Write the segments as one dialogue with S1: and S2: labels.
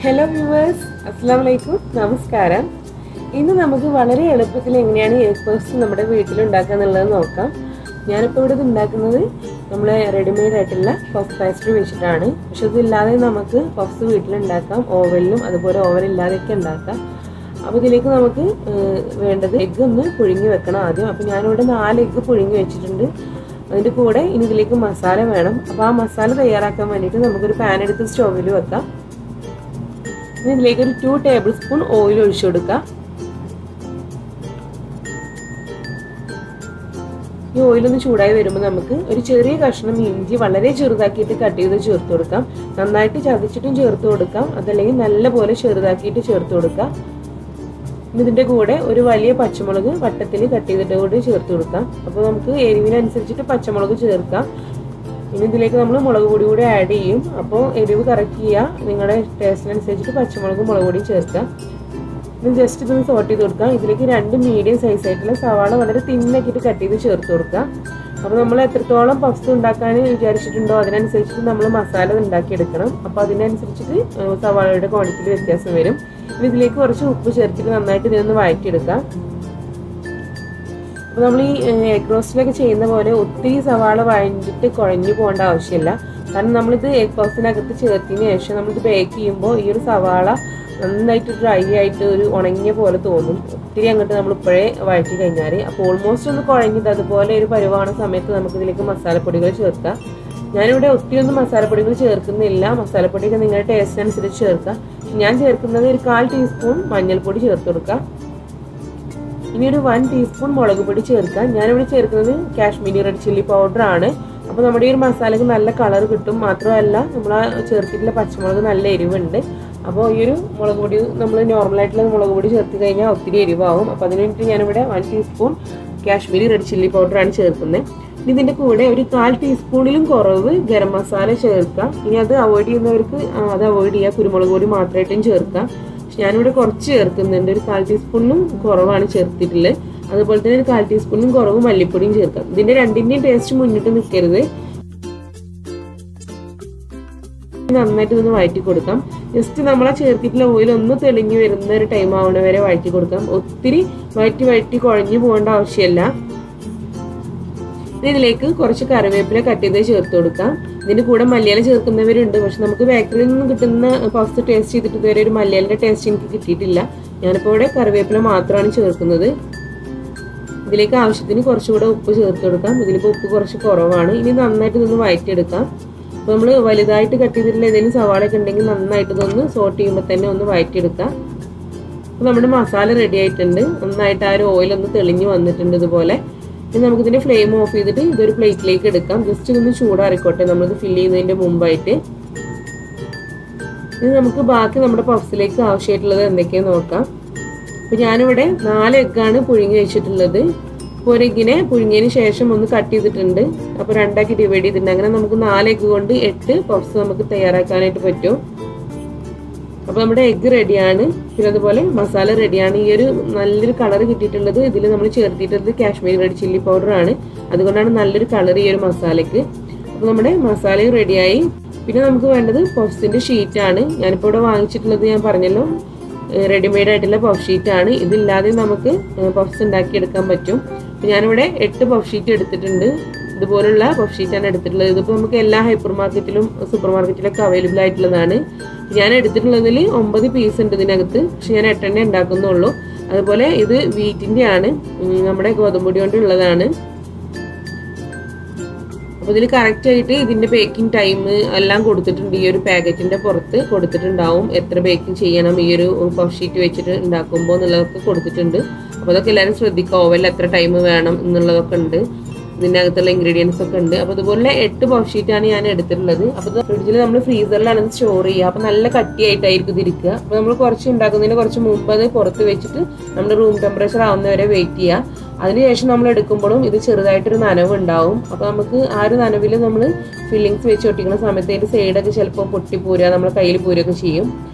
S1: Hello viewers, അസ്സലാമു അലൈക്കും, നമസ്കാരം. ഇന്ന് നമുക്ക് വളരെ എളുപ്പത്തിൽ എങ്ങനെയാണ് എഗ് പഫ്സ് നമ്മുടെ വീട്ടിലുണ്ടാക്കുക എന്നുള്ളത് നോക്കാം. ഞാനിപ്പോൾ ഇവിടെ ഉണ്ടാക്കുന്നത് നമ്മളെ റെഡിമെയ്ഡ് ആയിട്ടുള്ള പഫ് പാസ്ട്രി വെച്ചിട്ടാണ്. പക്ഷെ ഇതില്ലാതെ നമുക്ക് പഫ്സ് വീട്ടിലുണ്ടാക്കാം, ഓവനിലും അതുപോലെ ഓവൻ ഇല്ലാതെയൊക്കെ ഉണ്ടാക്കാം. അപ്പോൾ ഇതിലേക്ക് നമുക്ക് വേണ്ടത് എഗ്ഗ് ഒന്ന് പുഴുങ്ങി വെക്കണം ആദ്യം. അപ്പോൾ ഞാനിവിടെ 4 എഗ്ഗ് പുഴുങ്ങി വെച്ചിട്ടുണ്ട്. അതിൻ്റെ കൂടെ ഇനി ഇതിലേക്ക് മസാല വേണം. അപ്പോൾ ആ മസാല തയ്യാറാക്കാൻ വേണ്ടിയിട്ട് നമുക്കൊരു പാൻ എടുത്ത് സ്റ്റൗവിൽ വെക്കാം. ഇനി ഇതിലേക്ക് ഒരു 2 ടേബിൾ സ്പൂൺ ഓയിൽ ഒഴിച്ചു കൊടുക്കാം. ഈ ഓയിലൊന്ന് ചൂടായി വരുമ്പോൾ നമുക്ക് ഒരു ചെറിയ കഷ്ണം ഇഞ്ചി വളരെ ചെറുതാക്കിയിട്ട് കട്ട് ചെയ്ത് ചേർത്ത് കൊടുക്കാം. നന്നായിട്ട് ചതച്ചിട്ടും ചേർത്ത് കൊടുക്കാം, അതല്ലെങ്കിൽ നല്ലപോലെ ചെറുതാക്കിയിട്ട് ചേർത്ത് കൊടുക്കാം. ഇതിൻ്റെ കൂടെ ഒരു വലിയ പച്ചമുളക് വട്ടത്തിൽ കട്ട് ചെയ്തിട്ട് കൂടി ചേർത്ത് കൊടുക്കാം. അപ്പോൾ നമുക്ക് എരിവിനനുസരിച്ചിട്ട് പച്ചമുളക് ചേർക്കാം. ഇനി ഇതിലേക്ക് നമ്മൾ മുളക് പൊടി കൂടി ആഡ് ചെയ്യും. അപ്പോൾ എരിവ് കറക്റ്റ് ചെയ്യുക, നിങ്ങളുടെ ടേസ്റ്റിനനുസരിച്ചിട്ട് പച്ചമുളകും മുളക് പൊടിയും ചേർക്കാം. ഇനി ജസ്റ്റ് ഇതൊന്ന് സോട്ട് ചെയ്ത് കൊടുക്കാം. ഇതിലേക്ക് 2 മീഡിയം സൈസ് ആയിട്ടുള്ള സവാള വളരെ തിന്നാക്കിയിട്ട് കട്ട് ചെയ്ത് ചേർത്ത് കൊടുക്കാം. അപ്പോൾ നമ്മൾ എത്രത്തോളം പഫ്സ് ഉണ്ടാക്കാൻ വിചാരിച്ചിട്ടുണ്ടോ അതിനനുസരിച്ചിട്ട് നമ്മൾ മസാല ഉണ്ടാക്കിയെടുക്കണം. അപ്പോൾ അതിനനുസരിച്ചിട്ട് സവാളയുടെ ക്വാണ്ടിറ്റിയിൽ വ്യത്യാസം വരും. ഇനി ഇതിലേക്ക് കുറച്ച് ഉപ്പ് ചേർത്തിട്ട് നന്നായിട്ട് ഇതിനൊന്ന് വഴറ്റിയെടുക്കാം. അപ്പോൾ നമ്മൾ ഈ എഗ് റോസ്റ്റിലൊക്കെ ചെയ്യുന്ന പോലെ ഒത്തിരി സവാള വഴഞ്ഞിട്ട് കുഴഞ്ഞു പോകേണ്ട ആവശ്യമില്ല. കാരണം നമ്മളിത് എഗ് പഫ്സിനകത്ത് ചേർത്തതിന് ശേഷം നമ്മളിത് ബേക്ക് ചെയ്യുമ്പോൾ ഈ ഒരു സവാള നന്നായിട്ട് ഡ്രൈ ആയിട്ട് ഒരു ഉണങ്ങിയ പോലെ തോന്നും, ഒത്തിരി അങ്ങോട്ട് നമ്മൾ ഇപ്പോഴേ വഴറ്റി കഴിഞ്ഞാൽ. അപ്പോൾ ഓൾമോസ്റ്റ് ഒന്ന് കുഴഞ്ഞത് അതുപോലെ ഒരു പരുവാണ് സമയത്ത് നമുക്ക് ഇതിലേക്ക് മസാലപ്പൊടികൾ ചേർക്കാം. ഞാനിവിടെ ഒത്തിരി ഒന്നും മസാലപ്പൊടികൾ ചേർക്കുന്നില്ല. മസാലപ്പൊടിയൊക്കെ നിങ്ങളുടെ ടേസ്റ്റിനനുസരിച്ച് ചേർക്കാം. ഞാൻ ചേർക്കുന്നത് ഒരു 1/4 ടീസ്പൂൺ മഞ്ഞൾപ്പൊടി ചേർത്ത് കൊടുക്കാം. ഇനി ഒരു 1 ടീസ്പൂൺ മുളക് പൊടി ചേർക്കാം. ഞാനിവിടെ ചേർക്കുന്നത് കാശ്മീരി റെഡ് ചില്ലി പൗഡർ ആണ്. അപ്പോൾ നമ്മുടെ ഈ ഒരു മസാലയ്ക്ക് നല്ല കളർ കിട്ടും. മാത്രമല്ല നമ്മൾ ചേർത്തിട്ടുള്ള പച്ചമുളക് നല്ല എരിവുണ്ട്. അപ്പോൾ ഈ ഒരു മുളക് പൊടി നമ്മൾ നോർമലായിട്ടുള്ള മുളക് പൊടി ചേർത്ത് കഴിഞ്ഞാൽ ഒത്തിരി എരിവാകും. അപ്പോൾ അതിന് വേണ്ടിയിട്ട് ഞാനിവിടെ 1 ടീസ്പൂൺ കാശ്മീരി റെഡ് ചില്ലി പൗഡറാണ് ചേർക്കുന്നത്. ഇനി ഇതിൻ്റെ കൂടെ ഒരു 1/4 ടീസ്പൂണിലും കുറവ് ഗരം മസാല ചേർക്കാം. ഇനി അത് അവോയ്ഡ് ചെയ്യുന്നവർക്ക് അത് അവോയ്ഡ് ചെയ്യുക, കുരുമുളക് പൊടി മാത്രമായിട്ടും ചേർക്കാം. ഞാനിവിടെ കുറച്ച് ചേർക്കുന്നുണ്ട്, ഒരു 1/4 ടീസ്പൂണിനും കുറവാണ് ചേർത്തിട്ടുള്ളത്. അതുപോലെ തന്നെ ഒരു 1/4 ടീസ്പൂണിനും കുറവ് മല്ലിപ്പൊടിയും ചേർക്കാം. ഇതിന്റെ രണ്ടിന്റെയും ടേസ്റ്റ് മുന്നിട്ട് നിൽക്കരുത്. നന്നായിട്ട് ഇതൊന്ന് വഴറ്റി കൊടുക്കാം. ജസ്റ്റ് നമ്മളെ ചേർത്തിട്ടുള്ള ഓയിൽ ഒന്ന് തെളിഞ്ഞു വരുന്ന ഒരു ടൈം ആവണ വരെ വഴറ്റി കൊടുക്കാം. ഒത്തിരി വഴറ്റി കുഴഞ്ഞു പോകേണ്ട ആവശ്യമില്ല. ഇതിലേക്ക് കുറച്ച് കറിവേപ്പില കട്ട് ചെയ്ത് ചേർത്ത് കൊടുക്കാം. ഇതിന്റെ കൂടെ മല്ലിയില ചേർക്കുന്നവരുണ്ട്, പക്ഷെ നമുക്ക് ബേക്കറിയിൽ നിന്ന് കിട്ടുന്ന പഫ്സ് ടേസ്റ്റ് ചെയ്തിട്ട് ഇതുവരെ ഒരു മല്ലിയിലിന്റെ ടേസ്റ്റ് എനിക്ക് കിട്ടിയിട്ടില്ല. ഞാനിപ്പോൾ ഇവിടെ കറിവേപ്പില മാത്രമാണ് ചേർക്കുന്നത്. ഇതിലേക്ക് ആവശ്യത്തിന് കുറച്ചുകൂടെ ഉപ്പ് ചേർത്ത് കൊടുക്കാം. ഇതിലിപ്പോൾ ഉപ്പ് കുറച്ച് കുറവാണ്. ഇനി നന്നായിട്ട് ഇതൊന്ന് വഴറ്റിയെടുക്കാം. അപ്പോൾ നമ്മൾ വലുതായിട്ട് കട്ട് ചെയ്തിട്ടുള്ള ഏതെങ്കിലും സവാളയൊക്കെ ഉണ്ടെങ്കിൽ നന്നായിട്ട് ഇതൊന്ന് സോട്ട് ചെയ്യുമ്പോൾ തന്നെ ഒന്ന് വഴറ്റിയെടുക്കാം. അപ്പോൾ നമ്മുടെ മസാല റെഡി ആയിട്ടുണ്ട്. നന്നായിട്ട് ആ ഒരു ഓയിലൊന്ന് തെളിഞ്ഞു വന്നിട്ടുണ്ട് ഇതുപോലെ. ഇനി നമുക്കിതിന്റെ ഫ്ലെയിം ഓഫ് ചെയ്തിട്ട് ഇതൊരു പ്ലേറ്റിലേക്ക് എടുക്കാം. ജസ്റ്റ് ഇതൊന്ന് ചൂടാറിക്കോട്ടെ നമ്മളിത് ഫില്ല് ചെയ്യുന്നതിന്റെ മുമ്പായിട്ട്. ഇനി നമുക്ക് ബാക്കി നമ്മുടെ പഫ്സിലേക്ക് ആവശ്യമായിട്ടുള്ളത് എന്തൊക്കെയാന്ന് നോക്കാം. അപ്പോൾ ഞാനിവിടെ 4 എഗ്ഗാണ് പുഴുങ്ങി വെച്ചിട്ടുള്ളത്. ഒരു എഗ്ഗിനെ പുഴുങ്ങിയതിന് ശേഷം ഒന്ന് കട്ട് ചെയ്തിട്ടുണ്ട്. അപ്പോൾ 2 ആക്കി ഡിവൈഡ് ചെയ്തിട്ടുണ്ട്. അങ്ങനെ നമുക്ക് 4 എഗ്ഗ് കൊണ്ട് 8 പഫ്സ് നമുക്ക് തയ്യാറാക്കാനായിട്ട് പറ്റും. അപ്പോൾ നമ്മുടെ എഗ്ഗ് റെഡിയാണ്. പിന്നെ അതുപോലെ മസാല റെഡിയാണ്. ഈ ഒരു നല്ലൊരു കളർ കിട്ടിയിട്ടുള്ളത് ഇതിൽ നമ്മൾ ചേർത്തിട്ടുള്ളത് കാശ്മീരി റെഡ് ചില്ലി പൗഡർ ആണ്. അതുകൊണ്ടാണ് നല്ലൊരു കളർ ഈ ഒരു മസാലയ്ക്ക്. അപ്പോൾ നമ്മുടെ മസാലയും റെഡിയായി. പിന്നെ നമുക്ക് വേണ്ടത് പഫ്സിന്റെ ഷീറ്റാണ്. ഞാനിപ്പോൾ ഇവിടെ വാങ്ങിച്ചിട്ടുള്ളത് ഞാൻ പറഞ്ഞല്ലോ റെഡിമെയ്ഡ് ആയിട്ടുള്ള പഫ് ഷീറ്റാണ്. ഇതില്ലാതെ നമുക്ക് പഫ്സ് ഉണ്ടാക്കിയെടുക്കാൻ പറ്റും. ഞാനിവിടെ 8 പഫ് ഷീറ്റ് എടുത്തിട്ടുണ്ട്. ഇതുപോലുള്ള പഫ് ഷീറ്റാണ് എടുത്തിട്ടുള്ളത്. ഇതിപ്പോൾ നമുക്ക് എല്ലാ ഹൈപ്പർ മാർക്കറ്റിലും സൂപ്പർ മാർക്കറ്റിലൊക്കെ അവൈലബിൾ ആയിട്ടുള്ളതാണ്. ഞാൻ എടുത്തിട്ടുള്ളതിൽ 9 പീസ് ഉണ്ട് ഇതിനകത്ത്. പക്ഷെ ഞാൻ 8 എണ്ണേ ഉണ്ടാക്കുന്നുള്ളൂ. അതുപോലെ ഇത് വീറ്റിന്റെ ആണ്, നമ്മുടെ ഗോതമ്പൊടി കൊണ്ടുള്ളതാണ്. അപ്പോൾ ഇതിൽ കറക്റ്റ് ആയിട്ട് ഇതിന്റെ ബേക്കിംഗ് ടൈം എല്ലാം കൊടുത്തിട്ടുണ്ട്. ഈ ഒരു പാക്കറ്റിന്റെ പുറത്ത് കൊടുത്തിട്ടുണ്ടാവും എത്ര ബേക്കിംഗ് ചെയ്യണം ഈ ഒരു പഫ് ഷീറ്റ് വെച്ചിട്ട് ഉണ്ടാക്കുമ്പോൾ എന്നുള്ളതൊക്കെ കൊടുത്തിട്ടുണ്ട്. അപ്പോൾ അതൊക്കെ എല്ലാവരും ശ്രദ്ധിക്കുക. ഓവനിൽ എത്ര ടൈം വേണം എന്നുള്ളതൊക്കെ ഉണ്ട്. ഇതിൻ്റെ അകത്തുള്ള ഇൻഗ്രീഡിയൻസ് ഒക്കെ ഉണ്ട്. അപ്പോൾ അതുപോലെ 8 പഫ് ഷീറ്റാണ് ഞാൻ എടുത്തിട്ടുള്ളത്. അപ്പോൾ ഫ്രിഡ്ജിൽ നമ്മൾ ഫ്രീസറിലാണ് ഇത് സ്റ്റോർ ചെയ്യുക. അപ്പോൾ നല്ല കട്ടിയായിട്ടായിരിക്കും ഇതിരിക്കുക. അപ്പോൾ നമ്മൾ കുറച്ച് ഉണ്ടാക്കുന്നതിന് കുറച്ച് മുമ്പ് അത് പുറത്ത് വെച്ചിട്ട് നമ്മുടെ റൂം ടെമ്പറേച്ചർ ആവുന്നവരെ വെയിറ്റ് ചെയ്യുക. അതിനുശേഷം നമ്മൾ എടുക്കുമ്പോഴും ഇത് ചെറുതായിട്ടൊരു നനവ് ഉണ്ടാവും. അപ്പോൾ നമുക്ക് ആ ഒരു നനവിൽ നമ്മൾ ഫില്ലിങ്സ് വെച്ച് ഒട്ടിക്കുന്ന സമയത്ത് അതിൻ്റെ സൈഡൊക്കെ ചിലപ്പോൾ പൊട്ടിപ്പോരുക, നമ്മൾ കയ്യിൽ പോരുകയൊക്കെ ചെയ്യും.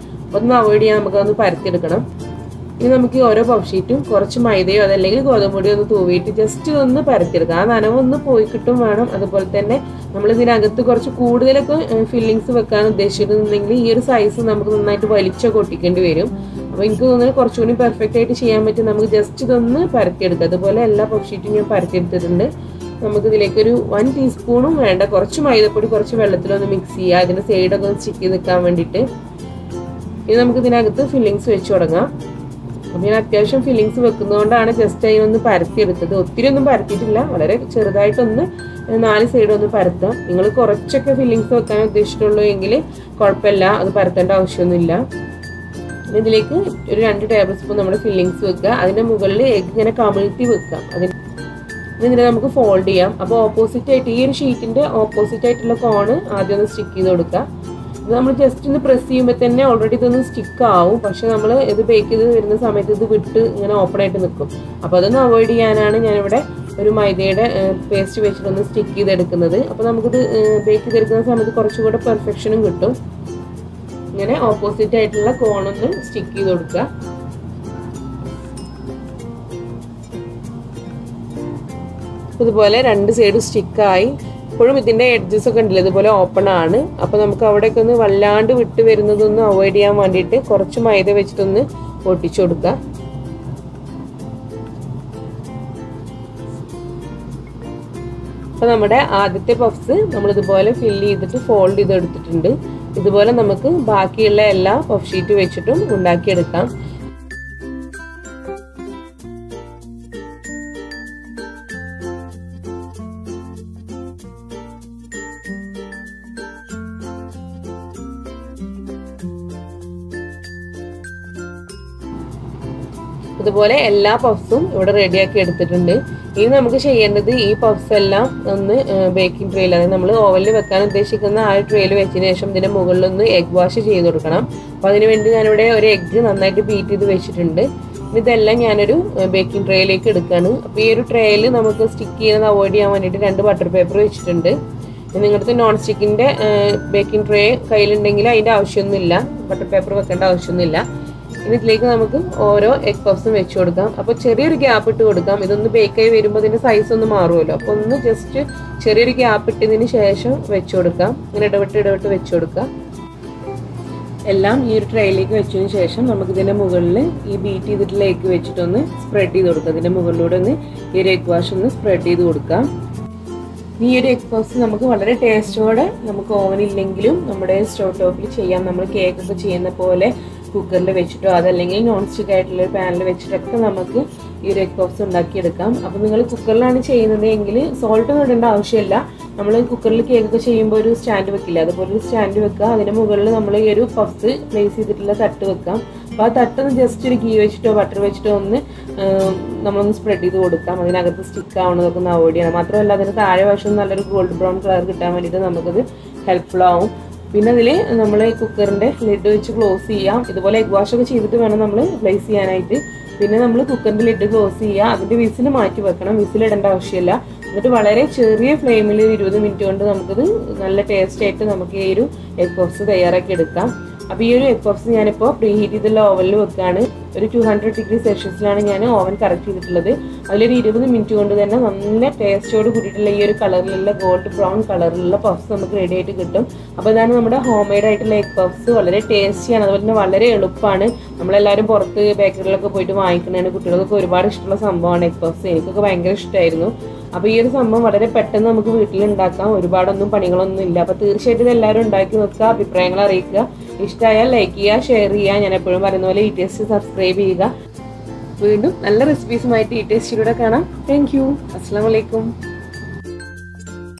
S1: അപ്പോൾ അതൊന്ന് അവോയ്ഡ് ചെയ്യാൻ നമുക്കതൊന്ന് പരത്തിയെടുക്കണം. ഇനി നമുക്ക് ഈ ഓരോ പഫ് ഷീറ്റും കുറച്ച് മൈദയോ അതല്ലെങ്കിൽ ഗോതമ്പൊടിയോ ഒന്ന് തൂവിയിട്ട് ജസ്റ്റ് ഒന്ന് പരത്തിയെടുക്കാം. ആ നനവൊന്ന് പോയി കിട്ടും വേണം. അതുപോലെ തന്നെ നമ്മൾ ഇതിനകത്ത് കുറച്ച് കൂടുതലൊക്കെ ഫില്ലിങ്സ് വെക്കാൻ ഉദ്ദേശിച്ചിട്ടുണ്ടെങ്കിൽ ഈ ഒരു സൈസ് നമുക്ക് നന്നായിട്ട് വലിച്ചൊക്കെ ഒട്ടിക്കേണ്ടി വരും. അപ്പോൾ എനിക്ക് തോന്നുന്നത് കുറച്ചുകൂടി പെർഫെക്റ്റ് ആയിട്ട് ചെയ്യാൻ പറ്റും നമുക്ക് ജസ്റ്റ് ഇതൊന്ന് പരത്തിയെടുക്കാം. അതുപോലെ എല്ലാ പഫ് ഷീറ്റും ഞാൻ പരത്തിയെടുത്തിട്ടുണ്ട്. നമുക്ക് ഇതിലേക്കൊരു 1 ടീസ്പൂണും വേണ്ട, കുറച്ച് മൈദപ്പൊടി കുറച്ച് വെള്ളത്തിലൊന്ന് മിക്സ് ചെയ്യുക, അതിൻ്റെ സൈഡൊക്കെ ഒന്ന് സ്റ്റിക്ക് ചെയ്ത് നിൽക്കാൻ വേണ്ടിയിട്ട്. ഇനി നമുക്ക് ഇതിനകത്ത് ഫില്ലിങ്സ് വെച്ച് തുടങ്ങാം. അപ്പം ഞാൻ അത്യാവശ്യം ഫില്ലിങ്സ് വെക്കുന്നതുകൊണ്ടാണ് ജസ്റ്റ് അതിനൊന്ന് പരത്തിയെടുത്തത്. ഒത്തിരി ഒന്നും പരത്തിയിട്ടില്ല, വളരെ ചെറുതായിട്ടൊന്ന് 4 സൈഡ് ഒന്ന് പരത്താം. നിങ്ങൾ കുറച്ചൊക്കെ ഫില്ലിങ്സ് വെക്കാൻ ഉദ്ദേശിച്ചിട്ടുള്ളൂ എങ്കിൽ കുഴപ്പമില്ല, അത് പരത്തേണ്ട ആവശ്യമൊന്നുമില്ല. ഇതിലേക്ക് ഒരു 2 ടേബിൾ സ്പൂൺ നമ്മുടെ ഫില്ലിങ്സ് വെക്കുക. അതിൻ്റെ മുകളിൽ എഗ് ഇങ്ങനെ കമിഴ്ത്തി വെക്കാം. ഇതിനെ നമുക്ക് ഫോൾഡ് ചെയ്യാം. അപ്പോൾ ഓപ്പോസിറ്റ് ആയിട്ട് ഈ ഒരു ഷീറ്റിൻ്റെ ഓപ്പോസിറ്റ് ആയിട്ടുള്ള കോണ് ആദ്യം ഒന്ന് സ്റ്റിക്ക് ചെയ്ത് കൊടുക്കുക. ഇത് നമ്മൾ ജസ്റ്റ് ഒന്ന് പ്രസ് ചെയ്യുമ്പോൾ തന്നെ ഓൾറെഡി ഇതൊന്ന് സ്റ്റിക്ക് ആവും. പക്ഷെ നമ്മൾ ഇത് ബേക്ക് ചെയ്ത് വരുന്ന സമയത്ത് ഇത് വിട്ട് ഇങ്ങനെ ഓപ്പൺ ആയിട്ട് നിൽക്കും. അപ്പോൾ അതൊന്ന് അവോയ്ഡ് ചെയ്യാനാണ് ഞാനിവിടെ ഒരു മൈദയുടെ പേസ്റ്റ് വെച്ചിട്ടൊന്ന് സ്റ്റിക്ക് ചെയ്തെടുക്കുന്നത്. അപ്പോൾ നമുക്കിത് ബേക്ക് ചെയ്തെടുക്കുന്ന സമയത്ത് കുറച്ചുകൂടെ പെർഫെക്ഷനും കിട്ടും. ഇങ്ങനെ ഓപ്പോസിറ്റ് ആയിട്ടുള്ള കോണൊന്ന് സ്റ്റിക്ക് ചെയ്ത് കൊടുക്കുക. ഇതുപോലെ 2 സൈഡും സ്റ്റിക്കായി. ഇപ്പോഴും ഇതിൻ്റെ എഡ്ജസ് ഒക്കെ ഉണ്ടല്ലോ ഇതുപോലെ ഓപ്പൺ ആണ്. അപ്പോൾ നമുക്ക് അവിടെയൊക്കെ ഒന്ന് വല്ലാണ്ട് വിട്ട് വരുന്നതൊന്ന് അവോയ്ഡ് ചെയ്യാൻ വേണ്ടിയിട്ട് കുറച്ച് മൈദ വെച്ചിട്ടൊന്ന് ഒട്ടിച്ചു കൊടുക്കുക. അപ്പോൾ നമ്മുടെ ആദ്യത്തെ പഫ്സ് നമ്മളിതുപോലെ ഫില്ല് ചെയ്തിട്ട് ഫോൾഡ് ചെയ്തെടുത്തിട്ടുണ്ട്. ഇതുപോലെ നമുക്ക് ബാക്കിയുള്ള എല്ലാ പഫ് ഷീറ്റ് വെച്ചിട്ടും ഉണ്ടാക്കിയെടുക്കാം. ഇതുപോലെ എല്ലാ പഫ്സും ഇവിടെ റെഡിയാക്കി എടുത്തിട്ടുണ്ട്. ഇനി നമുക്ക് ചെയ്യേണ്ടത് ഈ പഫ്സ് എല്ലാം ഒന്ന് ബേക്കിംഗ് ട്രേയിൽ, അതായത് നമ്മൾ ഓവനിൽ വെക്കാൻ ഉദ്ദേശിക്കുന്ന ആ ഒരു ട്രേയിൽ വെച്ചതിന് ശേഷം ഇതിൻ്റെ മുകളിലൊന്ന് എഗ് വാഷ് ചെയ്ത് കൊടുക്കണം. അപ്പോൾ അതിനുവേണ്ടി ഞാനിവിടെ ഒരു എഗ്ഗ് നന്നായിട്ട് ബീറ്റ് ചെയ്ത് വെച്ചിട്ടുണ്ട്. ഇതെല്ലാം ഞാനൊരു ബേക്കിംഗ് ട്രേയിലേക്ക് എടുക്കുകയാണ്. അപ്പോൾ ഈ ഒരു ട്രേയിൽ നമുക്ക് സ്റ്റിക്ക് ചെയ്യുന്നത് അവോയ്ഡ് ചെയ്യാൻ വേണ്ടിയിട്ട് 2 ബട്ടർ പേപ്പർ വെച്ചിട്ടുണ്ട്. നിങ്ങളുടെ നോൺ സ്റ്റിക്കിൻ്റെ ബേക്കിംഗ് ട്രേ കയ്യിലുണ്ടെങ്കിൽ അതിൻ്റെ ആവശ്യമൊന്നുമില്ല, ബട്ടർ പേപ്പർ വെക്കേണ്ട ആവശ്യമൊന്നുമില്ല. ഇനി ഇതിലേക്ക് നമുക്ക് ഓരോ എഗ് പഫ്സും വെച്ച് കൊടുക്കാം. അപ്പോൾ ചെറിയൊരു ഗ്യാപ്പ് ഇട്ട് കൊടുക്കാം. ഇതൊന്ന് ബേക്കായി വരുമ്പോൾ ഇതിൻ്റെ സൈസ് ഒന്ന് മാറുമല്ലോ. അപ്പോൾ ഒന്ന് ജസ്റ്റ് ചെറിയൊരു ഗ്യാപ്പ് ഇട്ടതിന് ശേഷം വെച്ച് കൊടുക്കാം. ഇങ്ങനെ ഇടവിട്ട് വെച്ച് കൊടുക്കാം. എല്ലാം ഈ ഒരു ട്രേയിലേക്ക് വെച്ചതിന് ശേഷം നമുക്ക് ഇതിൻ്റെ മുകളിൽ ഈ ബീറ്റ് ചെയ്തിട്ടുള്ള എഗ് വെച്ചിട്ടൊന്ന് സ്പ്രെഡ് ചെയ്ത് കൊടുക്കാം. ഇതിൻ്റെ മുകളിലൂടെ ഒന്ന് ഈ ഒരു എഗ് വാഷ് ഒന്ന് സ്പ്രെഡ് ചെയ്ത് കൊടുക്കാം. ഈ ഒരു എഗ് പഫ്സ് നമുക്ക് വളരെ ടേസ്റ്റോടെ നമുക്ക് ഓവനില്ലെങ്കിലും നമ്മുടെ സ്റ്റവ് ടോപ്പിൽ ചെയ്യാം. നമ്മൾ കേക്കൊക്കെ ചെയ്യുന്ന പോലെ കുക്കറിൽ വെച്ചിട്ടോ അതല്ലെങ്കിൽ നോൺ സ്റ്റിക്ക് ആയിട്ടുള്ള ഒരു പാനിൽ വെച്ചിട്ടൊക്കെ നമുക്ക് ഈ ഒരു എഗ് പഫ്സ് ഉണ്ടാക്കിയെടുക്കാം. അപ്പോൾ നിങ്ങൾ കുക്കറിലാണ് ചെയ്യുന്നത് എങ്കിൽ സോൾട്ട് ഒന്നും ഇടേണ്ട ആവശ്യമില്ല. നമ്മൾ കുക്കറിൽ കേക്കൊക്കെ ചെയ്യുമ്പോൾ ഒരു സ്റ്റാൻഡ് വെക്കില്ല, അതുപോലെ ഒരു സ്റ്റാൻഡ് വെക്കുക. അതിൻ്റെ മുകളിൽ നമ്മൾ ഈ ഒരു പഫ്സ് പ്ലേസ് ചെയ്തിട്ടുള്ള തട്ട് വെക്കാം. അപ്പോൾ ആ തട്ടൊന്ന് ജസ്റ്റ് ഒരു ഗീ വെച്ചിട്ടോ ബട്ടർ വെച്ചിട്ടോ ഒന്ന് നമ്മളൊന്ന് സ്പ്രെഡ് ചെയ്ത് കൊടുക്കാം. അതിനകത്ത് സ്റ്റിക്ക് ആവുന്നതൊക്കെ ഒന്ന് അവോയ്ഡ് ചെയ്യണം. മാത്രമല്ല അതിന് താഴെ വശം നല്ലൊരു ഗോൾഡ് ബ്രൗൺ കളർ കിട്ടാൻ വേണ്ടിയിട്ട് നമുക്കത് ഹെൽപ്ഫുൾ ആവും. പിന്നെ അതിൽ നമ്മൾ കുക്കറിൻ്റെ ലിഡ് വെച്ച് ക്ലോസ് ചെയ്യാം. ഇതുപോലെ എഗ് വാഷൊക്കെ ചെയ്തിട്ട് വേണം നമ്മൾ പ്ലേസ് ചെയ്യാനായിട്ട്. പിന്നെ നമ്മൾ കുക്കറിൻ്റെ ലിഡ് ക്ലോസ് ചെയ്യുക. അതിൻ്റെ വിസിൽ മാറ്റി വെക്കണം, വിസിലിടേണ്ട ആവശ്യമില്ല. എന്നിട്ട് വളരെ ചെറിയ ഫ്ലെയിമിൽ 20 മിനിറ്റ് കൊണ്ട് നമുക്കിത് നല്ല ടേസ്റ്റ് ആയിട്ട് നമുക്ക് ഈ ഒരു എഗ് പഫ്സ് തയ്യാറാക്കി എടുക്കാം. അപ്പോൾ ഈ ഒരു എഗ് പഫ്സ് ഞാനിപ്പോൾ പ്രീ ഹീറ്റ് ചെയ്തുള്ള ഓവനിൽ വെക്കുകയാണ്. ഒരു 200 ഡിഗ്രി സെൽഷ്യസിലാണ് ഞാൻ ഓവൻ കറക്റ്റ് ചെയ്തിട്ടുള്ളത്. അതിലൊരു 20 മിനിറ്റ് കൊണ്ട് തന്നെ നല്ല ടേസ്റ്റോട് കൂടിയിട്ടുള്ള ഈ ഒരു കളറിലുള്ള ഗോൾഡ് ബ്രൗൺ കളറിലുള്ള പഫ്സ് നമുക്ക് റെഡി ആയിട്ട് കിട്ടും. അപ്പോൾ ഇതാണ് നമ്മുടെ ഹോം മെയ്ഡ് ആയിട്ടുള്ള എഗ് പഫ്സ്. വളരെ ടേസ്റ്റിയാണ്, അതുപോലെ തന്നെ വളരെ എളുപ്പമാണ്. നമ്മളെല്ലാവരും പുറത്ത് ബേക്കറിലൊക്കെ പോയിട്ട് വാങ്ങിക്കുന്നതാണ്. കുട്ടികൾക്കൊക്കെ ഒരുപാട് ഇഷ്ടമുള്ള സംഭവമാണ് എഗ് പഫ്സ്. എനിക്കൊക്കെ ഭയങ്കര ഇഷ്ടമായിരുന്നു. അപ്പോൾ ഈ ഒരു സംഭവം വളരെ പെട്ടെന്ന് നമുക്ക് വീട്ടിലുണ്ടാക്കാം. ഒരുപാടൊന്നും പണികളൊന്നും ഇല്ല. അപ്പോൾ തീർച്ചയായിട്ടും ഇതെല്ലാവരും ഉണ്ടാക്കി നോക്കുക, അഭിപ്രായങ്ങൾ അറിയിക്കുക. ഇഷ്ടമായാൽ ലൈക്ക് ചെയ്യുക, ഷെയർ ചെയ്യുക. ഞാൻ എപ്പോഴും പറയുന്ന പോലെ ഈ ടേസ്റ്റ് സബ്സ്ക്രൈബ് ചെയ്യുക. വീണ്ടും നല്ല റെസിപ്പീസുമായിട്ട് ഈ ടേസ്റ്റിലൂടെ കാണാം. Thank you. അസ്സലാമു അലൈക്കും.